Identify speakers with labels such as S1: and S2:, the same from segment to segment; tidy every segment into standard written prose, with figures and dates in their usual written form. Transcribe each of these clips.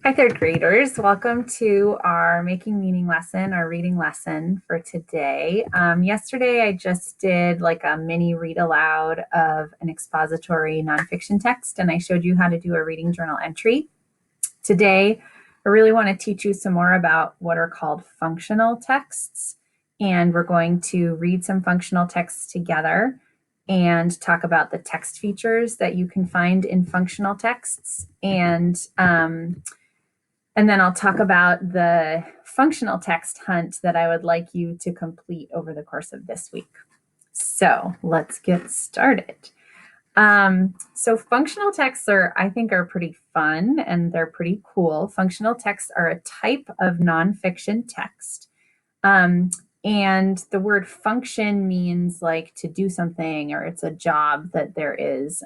S1: Hi, third graders. Welcome to our Making Meaning lesson, our reading lesson for today. Yesterday, I just did like a mini read aloud of an expository nonfiction text, and I showed you how to do a reading journal entry. Today, I really want to teach you some more about what are called functional texts, and we're going to read some functional texts together and talk about the text features that you can find in functional texts. And then I'll talk about the functional text hunt that I would like you to complete over the course of this week. So let's get started. So functional texts I think, are pretty fun and they're pretty cool. Functional texts are a type of nonfiction text. And the word function means like to do something, or it's a job that there is,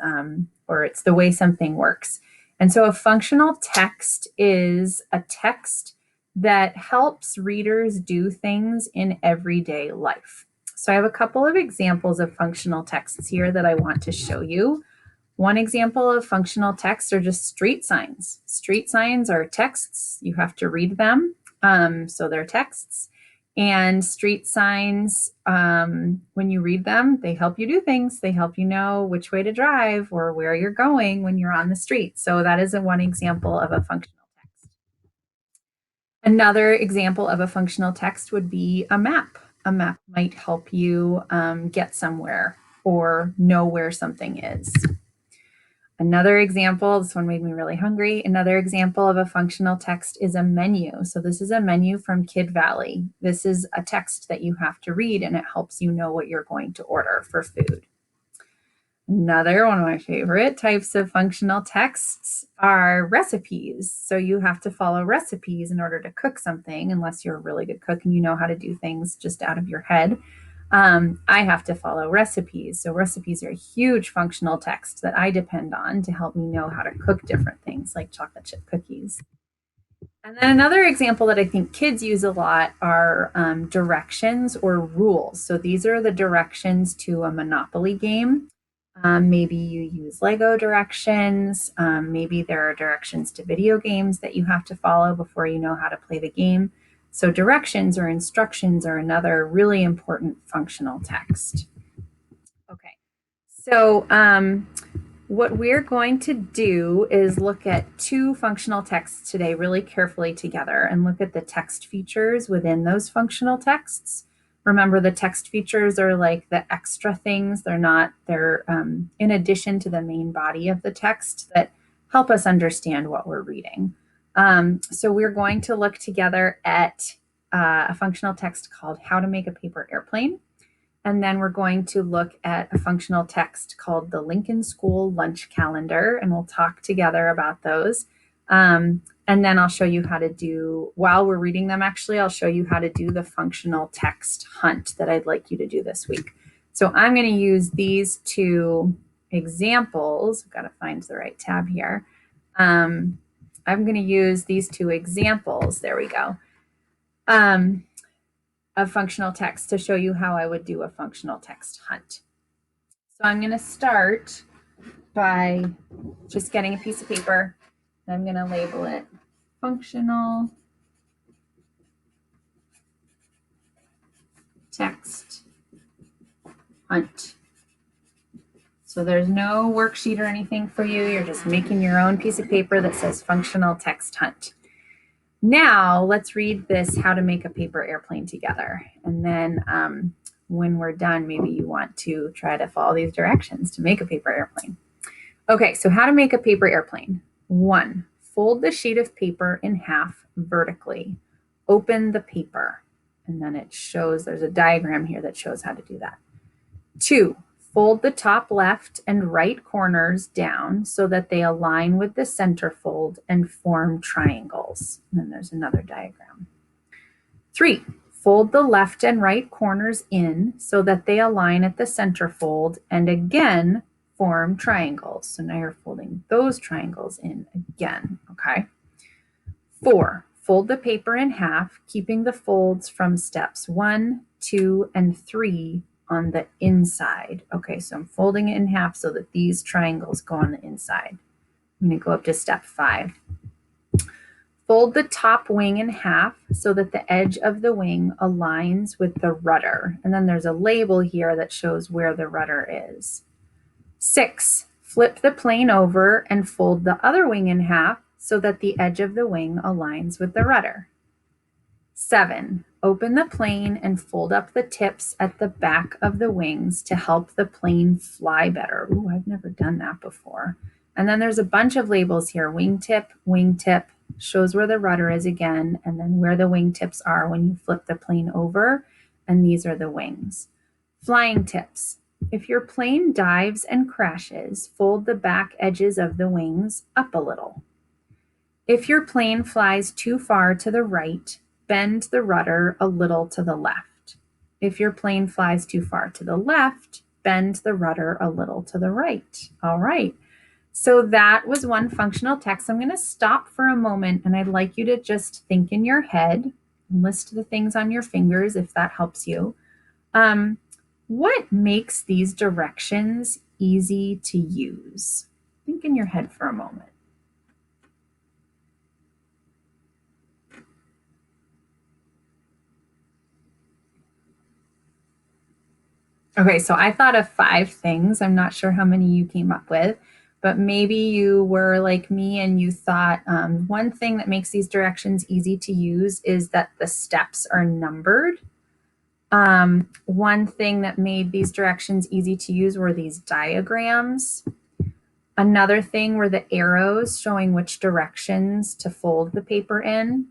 S1: or it's the way something works. And so a functional text is a text that helps readers do things in everyday life. So I have a couple of examples of functional texts here that I want to show you. One example of functional texts are just street signs. Street signs are texts. You have to read them. So they're texts. And street signs, when you read them, they help you do things. They help you know which way to drive or where you're going when you're on the street. So that is one example of a functional text. Another example of a functional text would be a map. A map might help you get somewhere or know where something is. Another example, this one made me really hungry. Another example of a functional text is a menu. So this is a menu from Kid Valley. This is a text that you have to read and it helps you know what you're going to order for food. Another one of my favorite types of functional texts are recipes. So you have to follow recipes in order to cook something, unless you're a really good cook and you know how to do things just out of your head. I have to follow recipes. So recipes are a huge functional text that I depend on to help me know how to cook different things like chocolate chip cookies. And then another example that I think kids use a lot are directions or rules. So these are the directions to a Monopoly game. Maybe you use Lego directions. Maybe there are directions to video games that you have to follow before you know how to play the game. So directions or instructions are another really important functional text. Okay, so what we're going to do is look at two functional texts today really carefully together and look at the text features within those functional texts. Remember, the text features are like the extra things. They're in addition to the main body of the text that help us understand what we're reading. So we're going to look together at a functional text called How to Make a Paper Airplane. And then we're going to look at a functional text called the Lincoln School Lunch Calendar, and we'll talk together about those. And then I'll show you how to do, while we're reading them, actually, I'll show you how to do the functional text hunt that I'd like you to do this week. So I'm going to use these two examples. I've got to find the right tab here. I'm going to use these two examples. There we go. Of functional text to show you how I would do a functional text hunt. So I'm going to start by just getting a piece of paper. I'm going to label it functional text hunt. So there's no worksheet or anything for you. You're just making your own piece of paper that says functional text hunt. Now let's read this How to Make a Paper Airplane together. And then when we're done, maybe you want to try to follow these directions to make a paper airplane. Okay, so how to make a paper airplane. 1, fold the sheet of paper in half vertically. Open the paper. And then it shows, there's a diagram here that shows how to do that. 2, fold the top left and right corners down so that they align with the center fold and form triangles. And then there's another diagram. 3, fold the left and right corners in so that they align at the center fold and again form triangles. So now you're folding those triangles in again, okay? 4, fold the paper in half, keeping the folds from steps 1, 2, and 3 on the inside. Okay, so I'm folding it in half so that these triangles go on the inside. I'm going to go up to step 5. Fold the top wing in half so that the edge of the wing aligns with the rudder. And then there's a label here that shows where the rudder is. 6, flip the plane over and fold the other wing in half so that the edge of the wing aligns with the rudder. 7, open the plane and fold up the tips at the back of the wings to help the plane fly better. Ooh, I've never done that before. And then there's a bunch of labels here. Wingtip, shows where the rudder is again, and then where the wingtips are when you flip the plane over, and these are the wings. Flying tips. If your plane dives and crashes, fold the back edges of the wings up a little. If your plane flies too far to the right, bend the rudder a little to the left. If your plane flies too far to the left, bend the rudder a little to the right. All right. So that was one functional text. I'm going to stop for a moment, and I'd like you to just think in your head and list the things on your fingers if that helps you. What makes these directions easy to use? Think in your head for a moment. Okay, so I thought of 5 things. I'm not sure how many you came up with, but maybe you were like me and you thought one thing that makes these directions easy to use is that the steps are numbered. One thing that made these directions easy to use were these diagrams. Another thing were the arrows showing which directions to fold the paper in.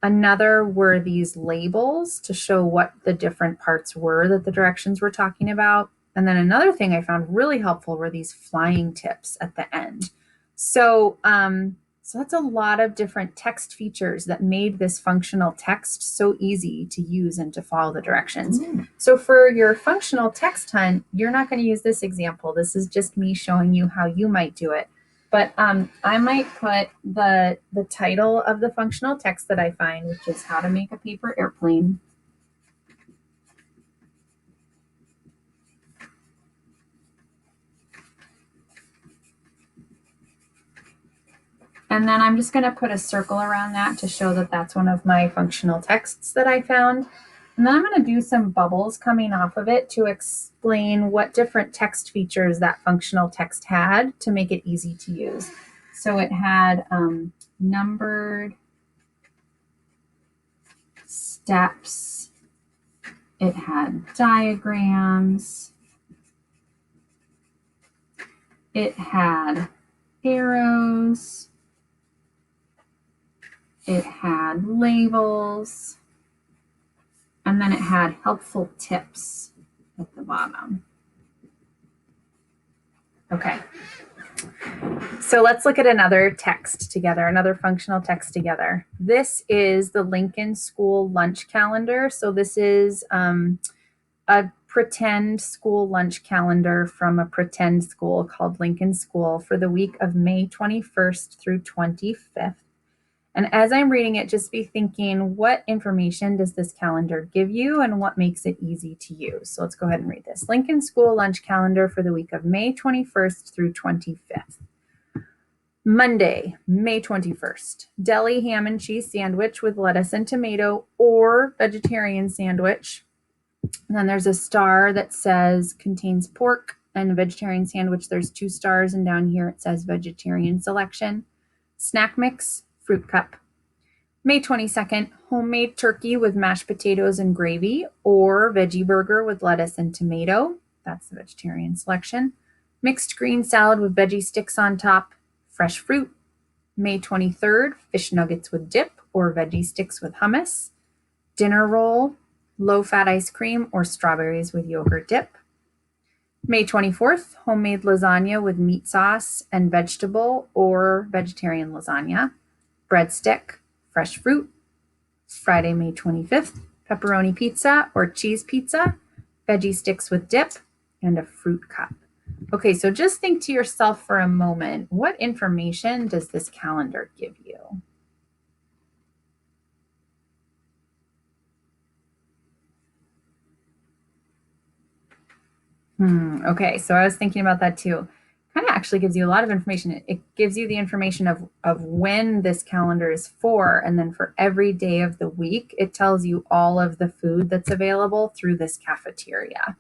S1: Another were these labels to show what the different parts were that the directions were talking about. And then another thing I found really helpful were these flying tips at the end. So that's a lot of different text features that made this functional text so easy to use and to follow the directions. So for your functional text hunt, you're not going to use this example. This is just me showing you how you might do it. But I might put the title of the functional text that I find, which is How to Make a Paper Airplane. And then I'm just going to put a circle around that to show that that's one of my functional texts that I found. And then I'm going to do some bubbles coming off of it to explain what different text features that functional text had to make it easy to use. So it had numbered steps. It had diagrams. It had arrows. It had labels. And then it had helpful tips at the bottom. Okay. So let's look at another text together, another functional text together. This is the Lincoln School lunch calendar. So this is a pretend school lunch calendar from a pretend school called Lincoln School for the week of May 21st through 25th. And as I'm reading it, just be thinking, what information does this calendar give you and what makes it easy to use? So let's go ahead and read this. Lincoln School lunch calendar for the week of May 21st through 25th. Monday, May 21st, deli ham and cheese sandwich with lettuce and tomato or vegetarian sandwich. And then there's a star that says contains pork, and a vegetarian sandwich, there's 2 stars, and down here it says vegetarian selection. Snack mix, fruit cup. May 22nd, homemade turkey with mashed potatoes and gravy or veggie burger with lettuce and tomato. That's the vegetarian selection. Mixed green salad with veggie sticks on top. Fresh fruit. May 23rd, fish nuggets with dip or veggie sticks with hummus. Dinner roll, low-fat ice cream or strawberries with yogurt dip. May 24th, homemade lasagna with meat sauce and vegetable or vegetarian lasagna. Breadstick, fresh fruit. Friday, May 25th, pepperoni pizza or cheese pizza, veggie sticks with dip, and a fruit cup. Okay, so just think to yourself for a moment, what information does this calendar give you? Okay, so I was thinking about that too. kind of actually gives you a lot of information. It gives you the information of when this calendar is for, and then for every day of the week, it tells you all of the food that's available through this cafeteria.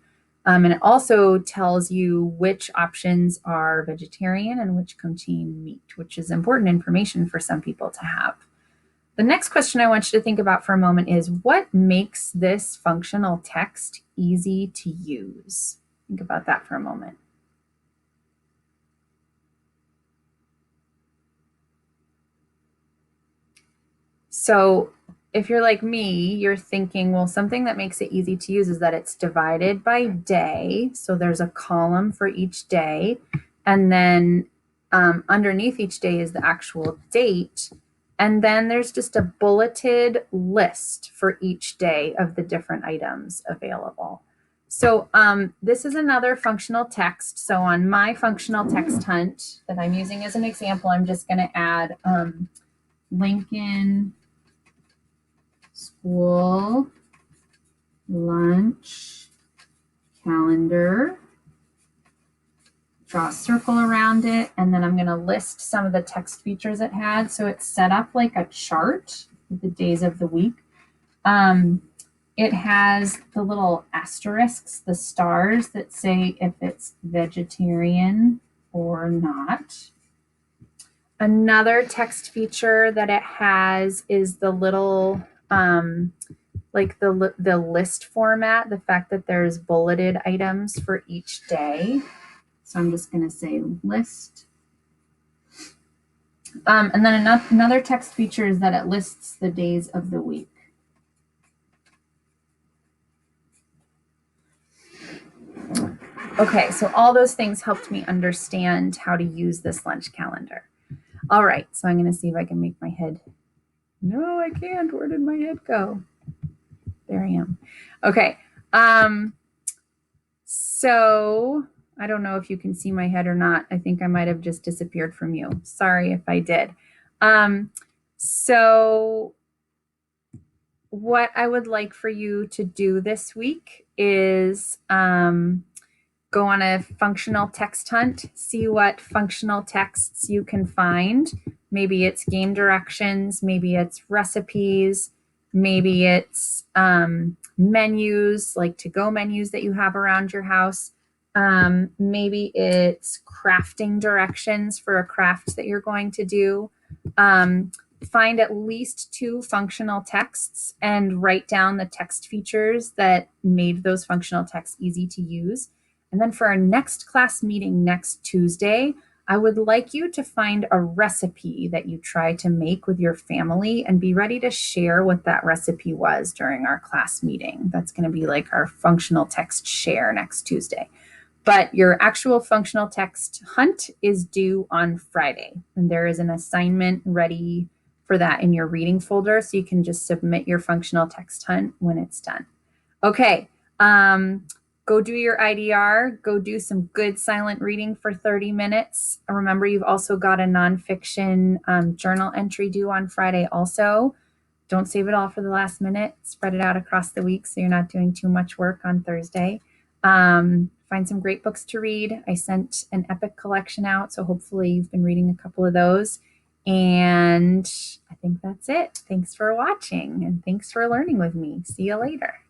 S1: And it also tells you which options are vegetarian and which contain meat, which is important information for some people to have. The next question I want you to think about for a moment is, what makes this functional text easy to use? Think about that for a moment. So if you're like me, you're thinking, well, something that makes it easy to use is that it's divided by day. So there's a column for each day. And then underneath each day is the actual date. And then there's just a bulleted list for each day of the different items available. So this is another functional text. So on my functional text hunt that I'm using as an example, I'm just going to add Lincoln school lunch calendar, draw a circle around it, and then I'm going to list some of the text features it had. So it's set up like a chart with the days of the week. It has the little asterisks, the stars that say if it's vegetarian or not. Another text feature that it has is the little like the list format, the fact that there's bulleted items for each day. So I'm just going to say list. And then another text feature is that it lists the days of the week. Okay, so all those things helped me understand how to use this lunch calendar. All right, so I'm going to see if I can make my head. No, I can't. Where did my head go? There I am. Okay. So I don't know if you can see my head or not. I think I might have just disappeared from you. Sorry if I did. So what I would like for you to do this week is go on a functional text hunt, see what functional texts you can find. Maybe it's game directions, maybe it's recipes, maybe it's menus, like to-go menus that you have around your house. Maybe it's crafting directions for a craft that you're going to do. Find at least 2 functional texts and write down the text features that made those functional texts easy to use. And then for our next class meeting next Tuesday, I would like you to find a recipe that you try to make with your family and be ready to share what that recipe was during our class meeting. That's going to be like our functional text share next Tuesday. But your actual functional text hunt is due on Friday. And there is an assignment ready for that in your reading folder. So you can just submit your functional text hunt when it's done. Okay. Go do your IDR, go do some good silent reading for 30 minutes. Remember, you've also got a nonfiction journal entry due on Friday also. Don't save it all for the last minute. Spread it out across the week so you're not doing too much work on Thursday. Find some great books to read. I sent an epic collection out, so hopefully you've been reading a couple of those. And I think that's it. Thanks for watching, and thanks for learning with me. See you later.